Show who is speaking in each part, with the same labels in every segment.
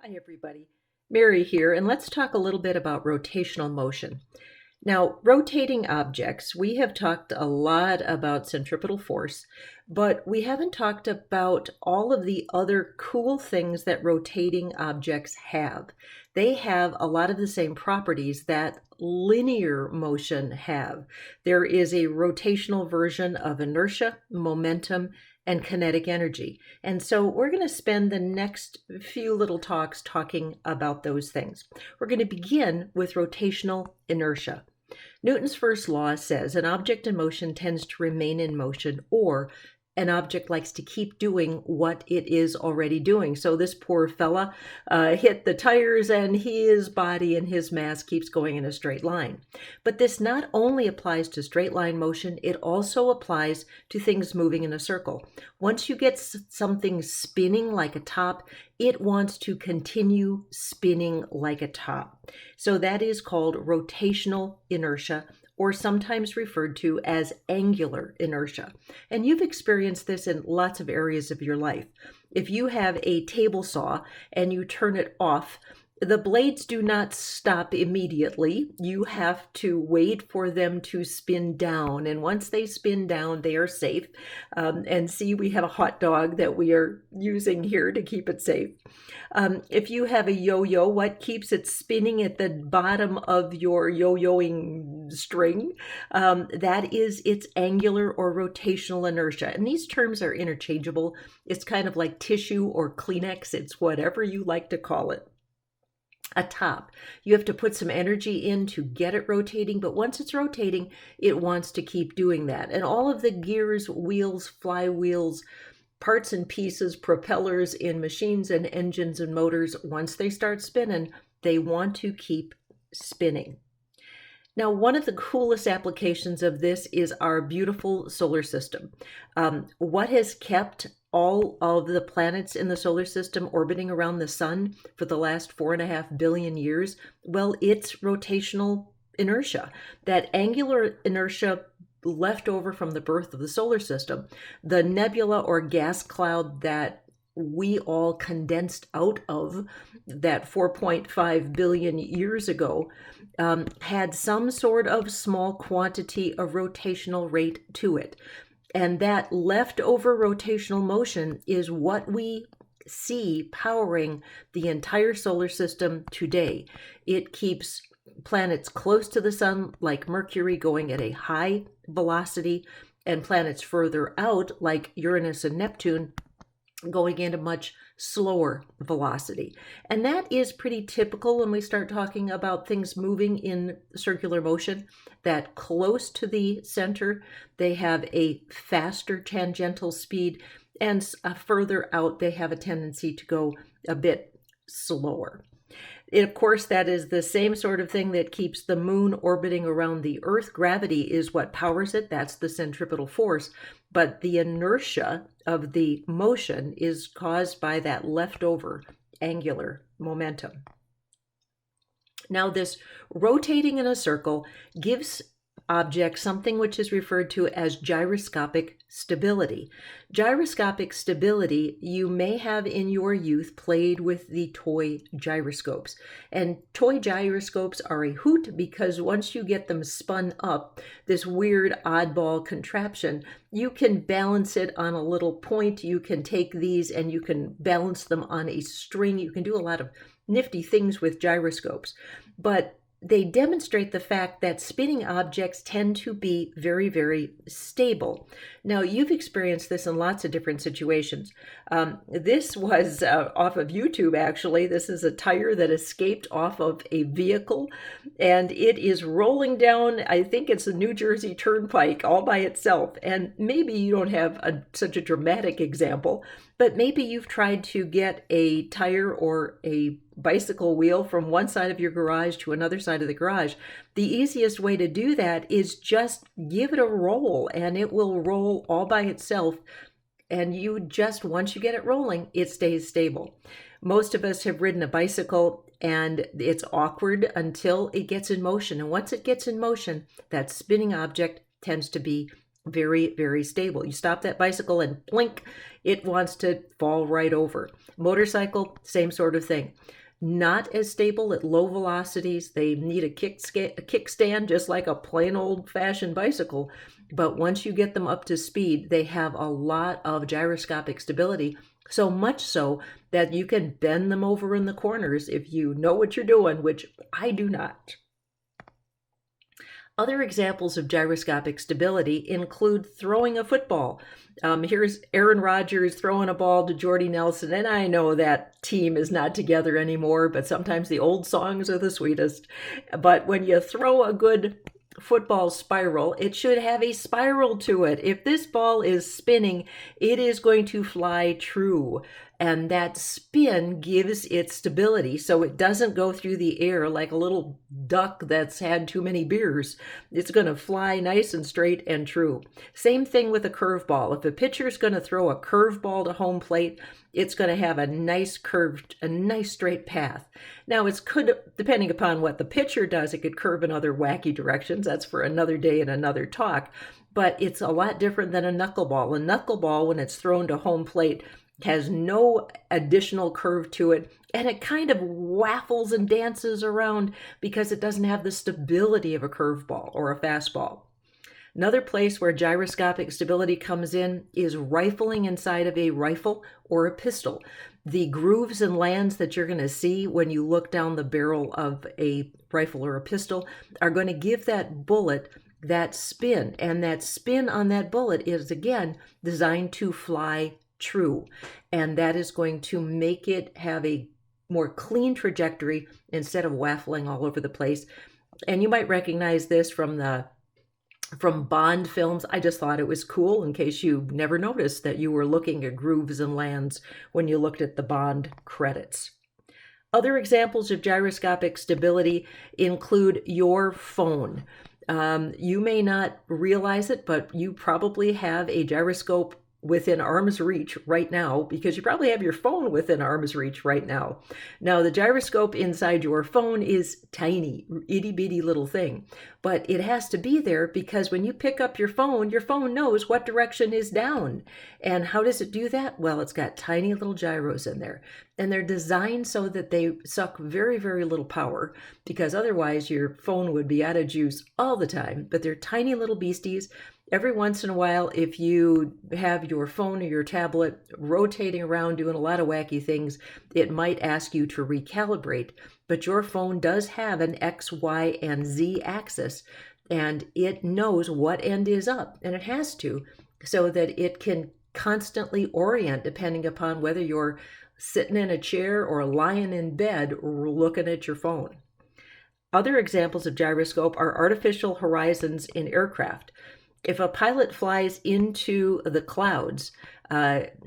Speaker 1: Hi, everybody. Mary here, and let's talk a little bit about rotational motion. Now, rotating objects, we have talked a lot about centripetal force, but we haven't talked about all of the other cool things that rotating objects have. They have a lot of the same properties that linear motion have. There is a rotational version of inertia, momentum, and kinetic energy. And so we're going to spend the next few little talks talking about those things. We're going to begin with rotational inertia. Newton's first law says an object in motion tends to remain in motion, or an object likes to keep doing what it is already doing. So this poor fella hit the tires, and his body and his mass keeps going in a straight line. But this not only applies to straight line motion, it also applies to things moving in a circle. Once you get something spinning like a top, it wants to continue spinning like a top. So that is called rotational inertia, or sometimes referred to as angular inertia. And you've experienced this in lots of areas of your life. If you have a table saw and you turn it off, the blades do not stop immediately. You have to wait for them to spin down. And once they spin down, they are safe. And see, we have a hot dog that we are using here to keep it safe. If you have a yo-yo, what keeps it spinning at the bottom of your yo-yoing string? That is its angular or rotational inertia. And these terms are interchangeable. It's kind of like tissue or Kleenex. It's whatever you like to call it. A top. You have to put some energy in to get it rotating, but once it's rotating, it wants to keep doing that. And all of the gears, wheels, flywheels, parts and pieces, propellers in machines and engines and motors, once they start spinning, they want to keep spinning. Now, one of the coolest applications of this is our beautiful solar system. What has kept all of the planets in the solar system orbiting around the sun for the last 4.5 billion years? Well, it's rotational inertia. That angular inertia left over from the birth of the solar system, the nebula or gas cloud that we all condensed out of that 4.5 billion years ago, had some sort of small quantity of rotational rate to it. And that leftover rotational motion is what we see powering the entire solar system today. It keeps planets close to the sun, like Mercury, going at a high velocity, and planets further out, like Uranus and Neptune, going at a much slower velocity. And that is pretty typical when we start talking about things moving in circular motion, that close to the center, they have a faster tangential speed, and further out, they have a tendency to go a bit slower. Of course, that is the same sort of thing that keeps the moon orbiting around the Earth. Gravity is what powers it. That's the centripetal force. But the inertia of the motion is caused by that leftover angular momentum. Now, this rotating in a circle gives object something which is referred to as gyroscopic stability. Gyroscopic stability, you may have in your youth played with the toy gyroscopes. And toy gyroscopes are a hoot because once you get them spun up, this weird oddball contraption, you can balance it on a little point. You can take these and you can balance them on a string. You can do a lot of nifty things with gyroscopes. But they demonstrate the fact that spinning objects tend to be very, very stable. Now, you've experienced this in lots of different situations. This was off of YouTube, actually. This is a tire that escaped off of a vehicle, and it is rolling down, I think it's the New Jersey Turnpike all by itself. And maybe you don't have such a dramatic example, but maybe you've tried to get a tire or a bicycle wheel from one side of your garage to another side of the garage. The easiest way to do that is just give it a roll, and it will roll all by itself. And you just, once you get it rolling, it stays stable. Most of us have ridden a bicycle, and it's awkward until it gets in motion. And once it gets in motion, that spinning object tends to be Very, very stable. You stop that bicycle and blink, it wants to fall right over. Motorcycle, same sort of thing. Not as stable at low velocities. They need a kickstand, just like a plain old-fashioned bicycle. But once you get them up to speed, they have a lot of gyroscopic stability, so much so that you can bend them over in the corners if you know what you're doing, which I do not. Other examples of gyroscopic stability include throwing a football. Here's Aaron Rodgers throwing a ball to Jordy Nelson, and I know that team is not together anymore, but sometimes the old songs are the sweetest. But when you throw a good football spiral, it should have a spiral to it. If this ball is spinning, it is going to fly true. And that spin gives it stability, so it doesn't go through the air like a little duck that's had too many beers. It's going to fly nice and straight and true. Same thing with a curveball. If a pitcher's going to throw a curveball to home plate, it's going to have a nice straight path. Now, depending upon what the pitcher does, it could curve in other wacky directions. That's for another day and another talk. But it's a lot different than a knuckleball. A knuckleball, when it's thrown to home plate, has no additional curve to it, and it kind of waffles and dances around because it doesn't have the stability of a curveball or a fastball. Another place where gyroscopic stability comes in is rifling inside of a rifle or a pistol. The grooves and lands that you're going to see when you look down the barrel of a rifle or a pistol are going to give that bullet that spin, and that spin on that bullet is, again, designed to fly true, and that is going to make it have a more clean trajectory instead of waffling all over the place. And you might recognize this from Bond films. I just thought it was cool in case you never noticed that you were looking at grooves and lands when you looked at the Bond credits. Other examples of gyroscopic stability include your phone. You may not realize it, but you probably have a gyroscope within arm's reach right now, because you probably have your phone within arm's reach right now. Now, the gyroscope inside your phone is tiny, itty bitty little thing, but it has to be there because when you pick up your phone knows what direction is down. And how does it do that? Well, it's got tiny little gyros in there, and they're designed so that they suck very, very little power, because otherwise your phone would be out of juice all the time. But they're tiny little beasties. Every once in a while, if you have your phone or your tablet rotating around doing a lot of wacky things, it might ask you to recalibrate. But your phone does have an X, Y, and Z axis, and it knows what end is up, and it has to, so that it can constantly orient depending upon whether you're sitting in a chair or lying in bed or looking at your phone. Other examples of gyroscope are artificial horizons in aircraft. If a pilot flies into the clouds,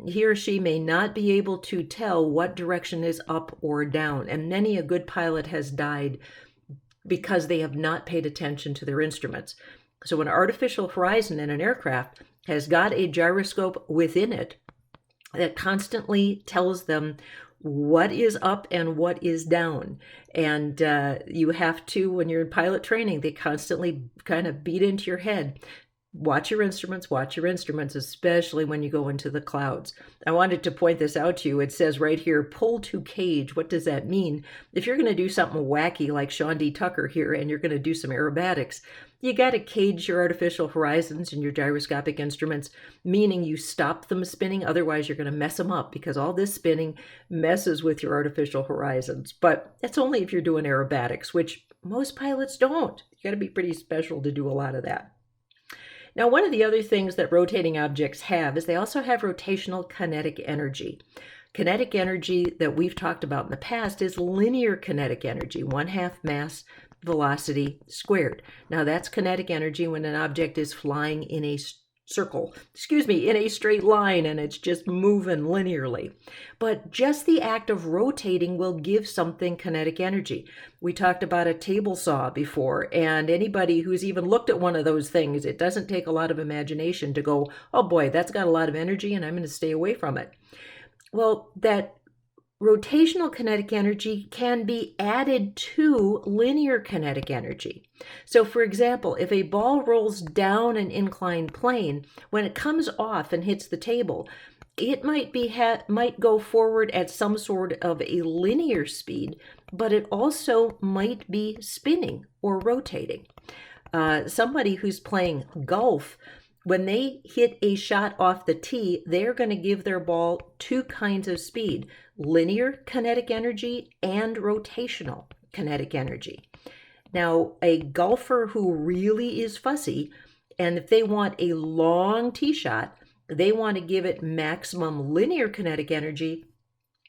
Speaker 1: he or she may not be able to tell what direction is up or down, and many a good pilot has died because they have not paid attention to their instruments. So an artificial horizon in an aircraft has got a gyroscope within it that constantly tells them what is up and what is down. And you have to, when you're in pilot training, they constantly kind of beat into your head, watch your instruments, especially when you go into the clouds. I wanted to point this out to you. It says right here, pull to cage. What does that mean? If you're going to do something wacky like Sean D. Tucker here, and you're going to do some aerobatics, you got to cage your artificial horizons and your gyroscopic instruments, meaning you stop them spinning. Otherwise, you're going to mess them up, because all this spinning messes with your artificial horizons. But that's only if you're doing aerobatics, which most pilots don't. You got to be pretty special to do a lot of that. Now, one of the other things that rotating objects have is they also have rotational kinetic energy. Kinetic energy that we've talked about in the past is linear kinetic energy, 1/2 mass velocity squared. Now, that's kinetic energy when an object is flying in a in a straight line, and it's just moving linearly. But just the act of rotating will give something kinetic energy. We talked about a table saw before, and anybody who's even looked at one of those things, it doesn't take a lot of imagination to go, oh boy, that's got a lot of energy and I'm going to stay away from it. Well, that rotational kinetic energy can be added to linear kinetic energy. So for example, if a ball rolls down an inclined plane, when it comes off and hits the table, it might go forward at some sort of a linear speed, but it also might be spinning or rotating. Somebody who's playing golf, when they hit a shot off the tee, they're going to give their ball two kinds of speed: linear kinetic energy and rotational kinetic energy. Now, a golfer who really is fussy, and if they want a long tee shot, they want to give it maximum linear kinetic energy,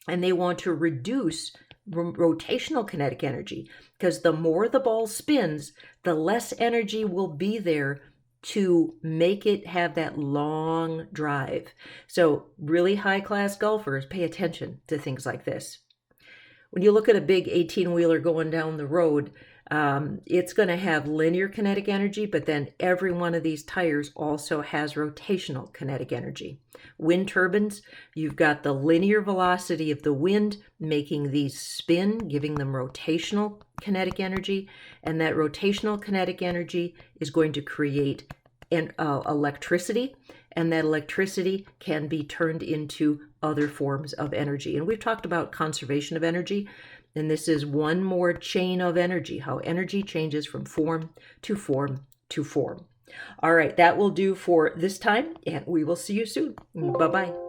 Speaker 1: and they want to reduce rotational kinetic energy, because the more the ball spins, the less energy will be there to make it have that long drive. So really high-class golfers pay attention to things like this. When you look at a big 18-wheeler going down the road, it's going to have linear kinetic energy, but then every one of these tires also has rotational kinetic energy. Wind turbines, you've got the linear velocity of the wind making these spin, giving them rotational kinetic energy, and that rotational kinetic energy is going to create electricity, and that electricity can be turned into other forms of energy. And we've talked about conservation of energy, and this is one more chain of energy, how energy changes from form to form to form. All right, that will do for this time, and we will see you soon. Bye-bye.